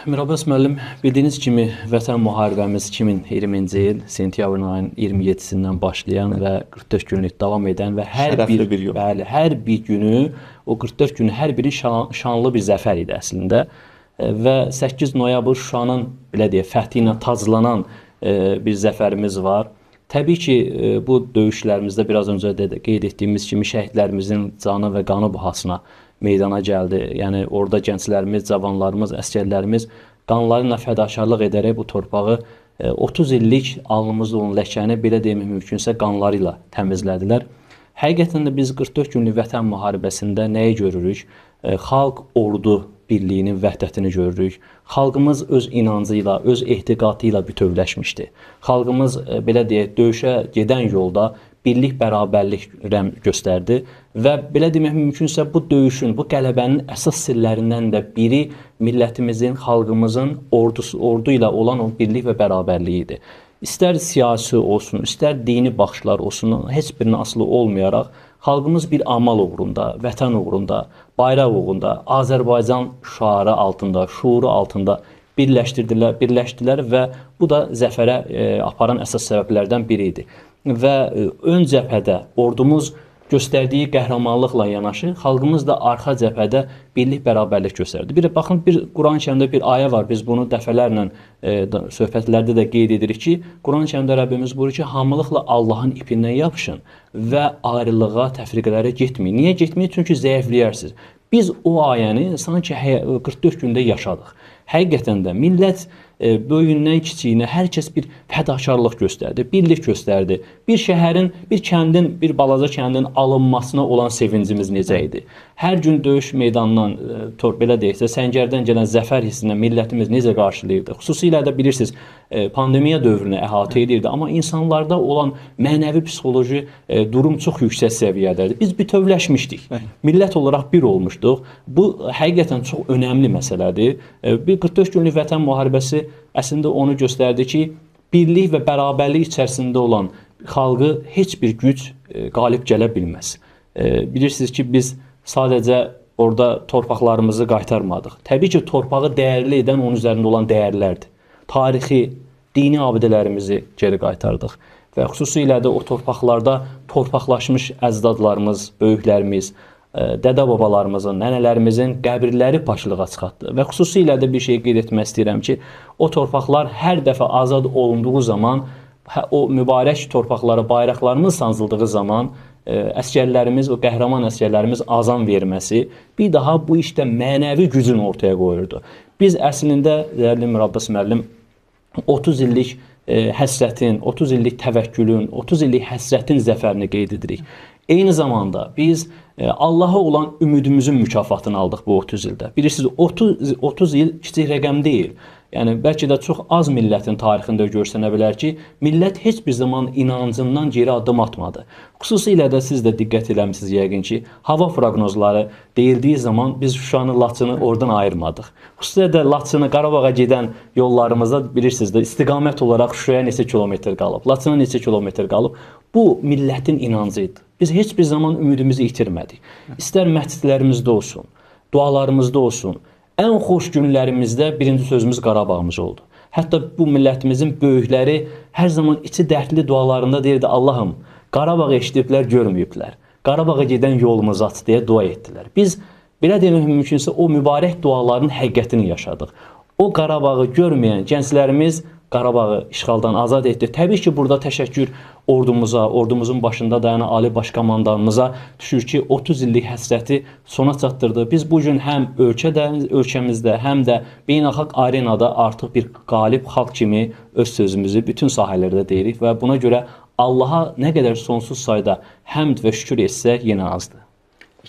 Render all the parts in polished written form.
Mirabbas müəllim, bildiyiniz kimi Vətən müharibəmiz 2020-ci il sentyabrın ayının 27-sindən başlayan və 44 günlük davam edən və hər bir günü, o 44 günü hər biri şanlı bir zəfər idi əslində. Və 8 noyabr Şuşanın belə deyək, fəthi ilə taclanan bir zəfərimiz var. Təbii ki, bu döyüşlərimizdə biraz öncə qeyd etdiyimiz kimi şəhidlərimizin canı və qanı bahasına meydana gəldi. Yəni orada gənclərimiz, cavanlarımız, əsgərlərimiz qanları ilə fədakarlıq edərək bu torpağı 30 illik alnımızda olan ləkəni belə demək mümkünsə qanları ilə təmizlədilər. Həqiqətən də biz 44 günlük Vətən müharibəsində nəyi görürük? Xalq, ordu birliyinin vəhdətini görürük. Xalqımız öz inancı ilə, öz etiqadı ilə bütövləşmişdi. Xalqımız belə deyək, döyüşə gedən yolda birlik, bərabərlik göstərdi və belə demək mümkünsə bu döyüşün, bu qələbənin əsas sirlərindən də biri millətimizin, xalqımızın ordu ilə olan o birlik və bərabərliyi idi. İstər siyasi olsun, istər dini baxışlar olsun, heç birinin asılı olmayaraq xalqımız bir amal uğrunda, vətən uğrunda, bayraq uğrunda, Azərbaycan şüarı altında, şuuru altında birləşdilər və bu da zəfərə aparan əsas səbəblərdən biri idi. Və ön cəbhədə ordumuz göstərdiyi qəhrəmanlıqla yanaşı, xalqımız da arxa cəbhədə birlik, bərabərlik göstərdi. Baxın, Quran-ı Kərimdə bir ayə var, biz bunu dəfələrlə söhbətlərdə də qeyd edirik ki, Quran-ı Kərimdə Rəbbimiz buyurur ki, hamılıqla Allahın ipindən yapışın və ayrılığa, təfriqələrə getməyin. Niyə getməyin? Çünki zəifləyərsiniz. Biz o ayəni sanki 44 gündə yaşadıq. Həqiqətən də millət böyüyündən kiçiyinə hər kəs bir fədakarlıq göstərdi, birlik göstərdi. Bir şəhərin, bir kəndin, bir balaca kəndin alınmasına olan sevincimiz necə idi? Hər gün döyüş meydanından, belə deyəksə, səngərdən gələn zəfər hissinə millətimiz necə qarşılayırdı? Xüsusilə də bilirsiniz, pandemiya dövrünü əhatə edirdi, amma insanlarda olan mənəvi psixoloji durum çox yüksək səviyyədədir. Biz bütövləşmişdik, millət olaraq bir olmuşduq. Bu, həqiqətən çox önəmli məsələdir. Bir 44 günlük Vətən müharibəsi əslində onu göstərdi ki, birlik və bərabərlik içərisində olan xalqı heç bir güc qalib gələ bilməz. Bilirsiniz ki, biz sadəcə orada torpaqlarımızı qaytarmadıq. Təbii ki, torpağı dəyərli edən onun üzərində olan dəyərlərdir. Tarixi, dini abidələrimizi geri qaytardıq və xüsusilə də o torpaqlarda torpaqlaşmış əcdadlarımız, böyüklərimiz, dədə-babalarımızın, nənələrimizin qəbirləri paşlığa çıxartdı. Və xüsusilə də bir şey qeyd etmək istəyirəm ki, o torpaqlar hər dəfə azad olunduğu zaman, o mübarək torpaqlara bayraqlarımız sancıldığı zaman əsgərlərimiz, o qəhrəman əsgərlərimiz azan verməsi bir daha bu işdə mənəvi gücün ortaya qoyurdu. Biz əslində, dəyərli Mirabbas müəllim, 30 illik həsrətin, 30 illik təvəkkülün, 30 illik həsrətin zəfərini qeyd edirik. Eyni zamanda biz Allaha olan ümidimizin mükafatını aldıq bu 30 ildə. Bilirsiniz, 30 il kiçik rəqəm deyil. Yəni, bəlkə də çox az millətin tarixində görsənə bilər ki, millət heç bir zaman inancından geri addım atmadı. Xüsusilə də siz də diqqət eləmişsiniz yəqin ki, hava proqnozları deyildiyi zaman biz Şuşanı, Laçını oradan ayırmadıq. Xüsusilə də Laçını, Qarabağa gedən yollarımızda bilirsiniz də istiqamət olaraq Şuşaya neçə kilometr qalıb, Laçına neçə kilometr qalıb. Bu millətin inancıydı. Biz heç bir zaman ümidimizi itirmədik. İstər məscidlərimizdə olsun, dualarımızda olsun, ən xoş günlərimizdə birinci sözümüz Qarabağımız oldu. Hətta bu millətimizin böyükləri hər zaman içi dərdli dualarında deyirdi, Allahım, Qarabağı eşidiblər, görməyiblər. Qarabağa gedən yolumuzu aç deyə dua etdilər. Biz, belə demək mümkünsə, o mübarək duaların həqiqətini yaşadıq. O Qarabağı görməyən gənclərimiz Qarabağı işğaldan azad etdi. Təbii ki, burada təşəkkür ordumuza, ordumuzun başında dayanan Ali Başkomandanımıza düşür ki, 30 illik həsrəti sona çatdırdı. Biz bugün həm ölkəmizdə, həm də beynəlxalq arenada artıq bir qalib xalq kimi öz sözümüzü bütün sahələrdə deyirik və buna görə Allaha nə qədər sonsuz sayda həmd və şükür etsək yenə azdır.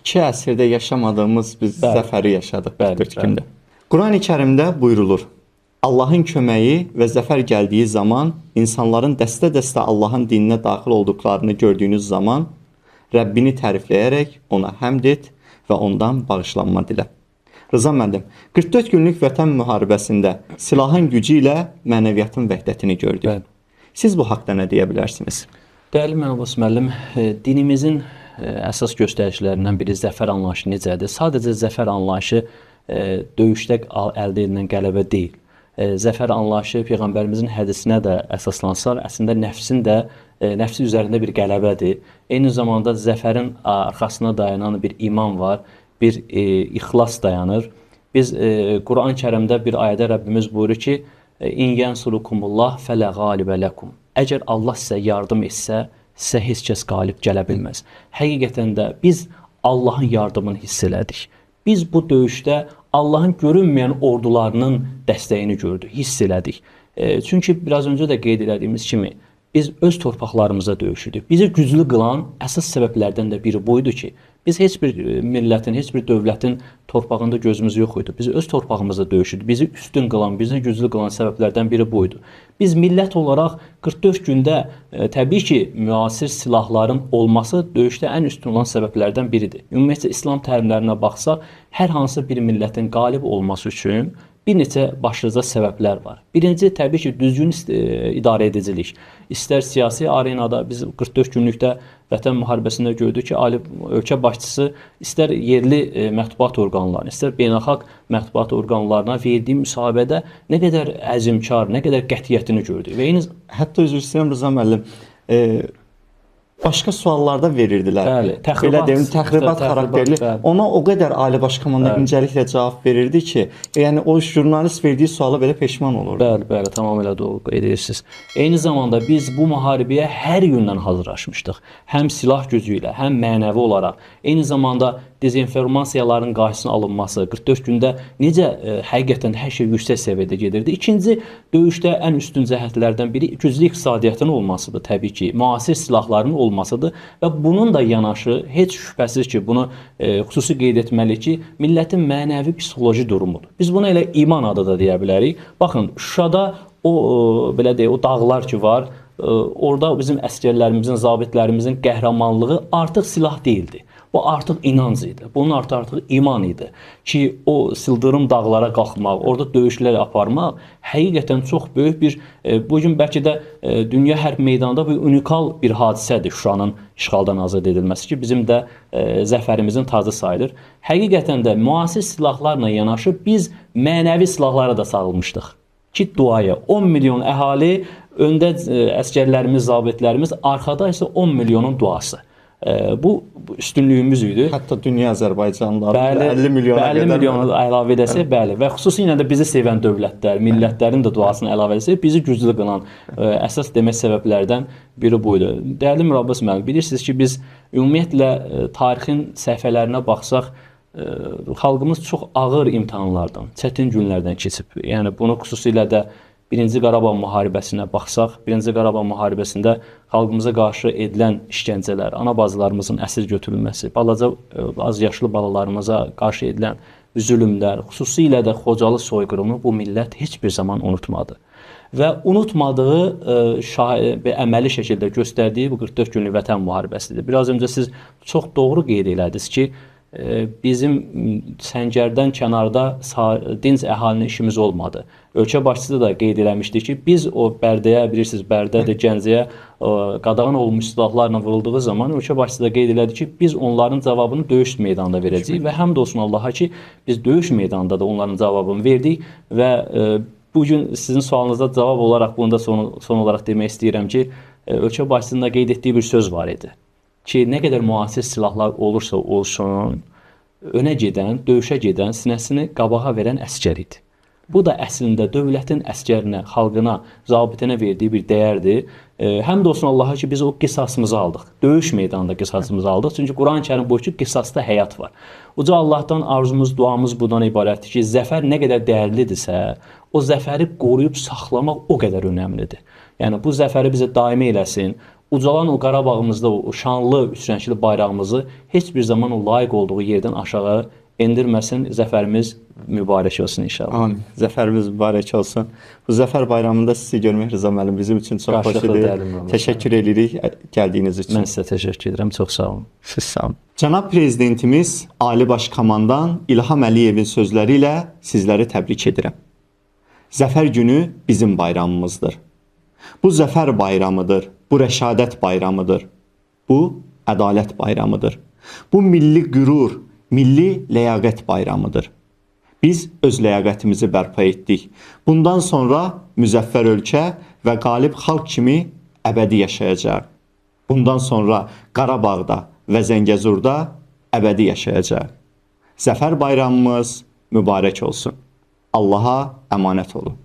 2 əsrdə yaşamadığımız biz zəfəri yaşadıq 44 gündə. Quran-ı Kərimdə buyurulur, Allahın köməyi və zəfər gəldiyi zaman, insanların dəstə-dəstə Allahın dininə daxil olduqlarını gördüyünüz zaman, Rəbbini tərifləyərək ona həmd et və ondan bağışlanma dilə. Rıza müəllim, 44 günlük Vətən müharibəsində silahın gücü ilə mənəviyyatın vəhdətini gördük. Siz bu haqda nə deyə bilərsiniz? Dəyərli Mirabbas müəllim, dinimizin əsas göstəricilərindən biri zəfər anlayışı necədir? Sadəcə zəfər anlayışı döyüşdə əldə edilən qələbə deyil. Zəfər anlayışı Peyğəmbərimizin hədisinə də əsaslansar, əslində nəfsi üzərində bir qələbədir. Eyni zamanda zəfərin arxasına dayanan bir iman var, bir ixlas dayanır. Biz Quran-Kərimdə bir ayədə Rəbbimiz buyurur ki, İn yansurukumullah fələ qalibə ləkum. Əgər Allah sizə yardım etsə, sizə heç kəs qalib gələ bilməz. Həqiqətən də biz Allahın yardımını hiss elədik. Biz bu döyüşdə Allahın görünməyən ordularının dəstəyini gördük, hiss elədik. Çünki biraz öncə də qeyd elədiyimiz kimi, biz öz torpaqlarımıza döyüşürdük. Bizi güclü qılan əsas səbəblərdən də biri buydu ki, biz heç bir millətin, heç bir dövlətin torpağında gözümüz yox idi. Biz öz torpağımızda döyüşürdük. Bizi üstün qılan, bizi güclü qılan səbəblərdən biri buydu. Biz millət olaraq 44 gündə təbii ki, müasir silahların olması döyüşdə ən üstün olan səbəblərdən biridir. Ümumiyyətlə, İslam tərimlərinə baxsaq, hər hansı bir millətin qalib olması üçün bir neçə başlıca səbəblər var. Birinci, təbii ki, düzgün idarə edicilik. İstər siyasi arenada, biz 44 günlükdə Vətən müharibəsində gördük ki, ölkə başçısı istər yerli mətbuat orqanlarına, istər beynəlxalq mətbuat orqanlarına verdiyi müsahibədə nə qədər əzmkar, nə qədər qətiyyətini gördük. Və eyni... Hətta üzr istəyirəm Rıza müəllim, başqa suallarda verirdilər. Bəli, təxribat xarakterli. Ona o qədər Ali Baş Komandan incəliklə cavab verirdi ki, yəni o jurnalist verdiyi suala belə peşman olurdu. Bəli, tamamilə doğru edirsiniz. Eyni zamanda biz bu müharibəyə hər yöndən hazırlaşmışdıq. Həm silah gücü ilə, həm mənəvi olaraq. Eyni zamanda dezinformasiyaların qarşısının alınması, 44 gündə necə həqiqətən hər şey yüksək səviyyədə gedirdi. İkinci, döyüşdə ən üstün cəhətlərdən biri güclü iqtisadiyyatın olmasıdır, təbii ki, müasir silahların olmasıdır və bunun da yanaşı, heç şübhəsiz ki, bunu xüsusi qeyd etməli ki, millətin mənəvi psixoloji durumudur. Biz buna elə iman adı da deyə bilərik. Baxın, Şuşada belə deyək, o dağlar ki var, orada bizim əsgərlərimizin, zabitlərimizin qəhrəmanlığı artıq silah deyildi. Bu artıq inanc idi. Bunun artıq iman idi ki, o sıldırım dağlara qalxmaq, orada döyüşlər aparmaq həqiqətən çox böyük bir, bugün bəlkə də dünya hərb meydanında bu unikal bir hadisədir Şuşanın işğaldan azad edilməsi ki, bizim də zəfərimizin tacı sayılır. Həqiqətən də müasir silahlarla yanaşı biz mənəvi silahlara da sağılmışdıq ki, duaya 10 milyon əhali, öndə əsgərlərimiz, zabitlərimiz, arxada isə 10 milyonun duası. Bu üstünlüyümüz idi. Hətta dünya Azərbaycanlıları 50 milyona əlavə edəsək, bəli, və xüsusilə də bizi sevən dövlətlər, millətlərin də duasını əlavə edəsək, bizi güclü qılan əsas demək səbəblərdən biri buydu. Dəyərli Mirabbas müəllim, bilirsiniz ki, biz ümumiyyətlə tarixin səhifələrinə baxsaq, xalqımız çox ağır imtahanlardan, çətin günlərdən keçib. Yəni bunu xüsusilə də Birinci Qarabağ müharibəsinə baxsaq, Birinci Qarabağ müharibəsində xalqımıza qarşı edilən işgəncələr, ana bacılarımızın əsir götürülməsi, balaca, az yaşlı balalarımıza qarşı edilən zülümlər, xüsusilə də Xocalı soyqırımını bu millət heç bir zaman unutmadı. Və unutmadığı əməli şəkildə göstərdiyi bu 44 günlük vətən müharibəsidir. Biraz öncə siz çox doğru qeyd elədiniz ki, bizim Səngərdən kənarda dinc əhalinin işimiz olmadı. Ölkə başçısı da qeyd eləmişdi ki, biz o Bərdəyə, bilirsiniz, Bərdədir, Gəncəyə qadağan olmuş silahlarla vurulduğu zaman ölkə başçısı da qeyd elədi ki, biz onların cavabını döyüş meydanında verəcəyik və həmd olsun Allaha ki, biz döyüş meydanında da onların cavabını verdik və bugün sizin sualınıza cavab olaraq, bunu da son olaraq demək istəyirəm ki, ölkə başçısının da qeyd etdiyi bir söz var idi ki, nə qədər müasir silahlar olursa olsun, önə gedən, döyüşə gedən, sinəsini qabağa verən əsgər idi. Bu da əslində dövlətin əsgərinə, xalqına, zabitinə verdiyi bir dəyərdir. Həmd olsun Allaha ki, biz o qisasımızı aldıq. Döyüş meydanında qisasımızı aldıq. Çünki Quran-Kərim boyu ki, qisasda həyat var. Uca Allahdan arzumuz, duamız bundan ibarətdir ki, zəfər nə qədər dəyərlidirsə, o zəfəri qoruyub saxlamaq o qədər önəmlidir. Yəni, bu zəfəri bizə daimi eləsin. Ucalan o Qarabağımızda o şanlı, üstünçülü bayrağımızı heç bir zaman o layiq olduğu yerdən aşağı endirməsin, zəfərimiz mübarək olsun inşallah. Amin. Zəfərimiz mübarək olsun. Bu zəfər bayramında sizi görmək Rıza müəllim bizim üçün çox xoş idi. Təşəkkür edirik gəldiyiniz üçün. Mən sizə təşəkkür edirəm. Çox sağ olun. Siz sağ olun. Cənab Prezidentimiz Ali Baş Komandan İlham Əliyevin sözləri ilə sizləri təbrik edirəm. Zəfər günü bizim bayramımızdır. Bu zəfər bayramıdır. Bu rəşadət bayramıdır. Bu ədalət bayramıdır. Bu milli qürur, milli ləyaqət bayramıdır. Biz öz ləyaqətimizi bərpa etdik. Bundan sonra müzəffər ölkə və qalib xalq kimi əbədi yaşayacaq. Bundan sonra Qarabağda və Zəngəzurda əbədi yaşayacaq. Zəfər bayramımız mübarək olsun. Allaha əmanət olun.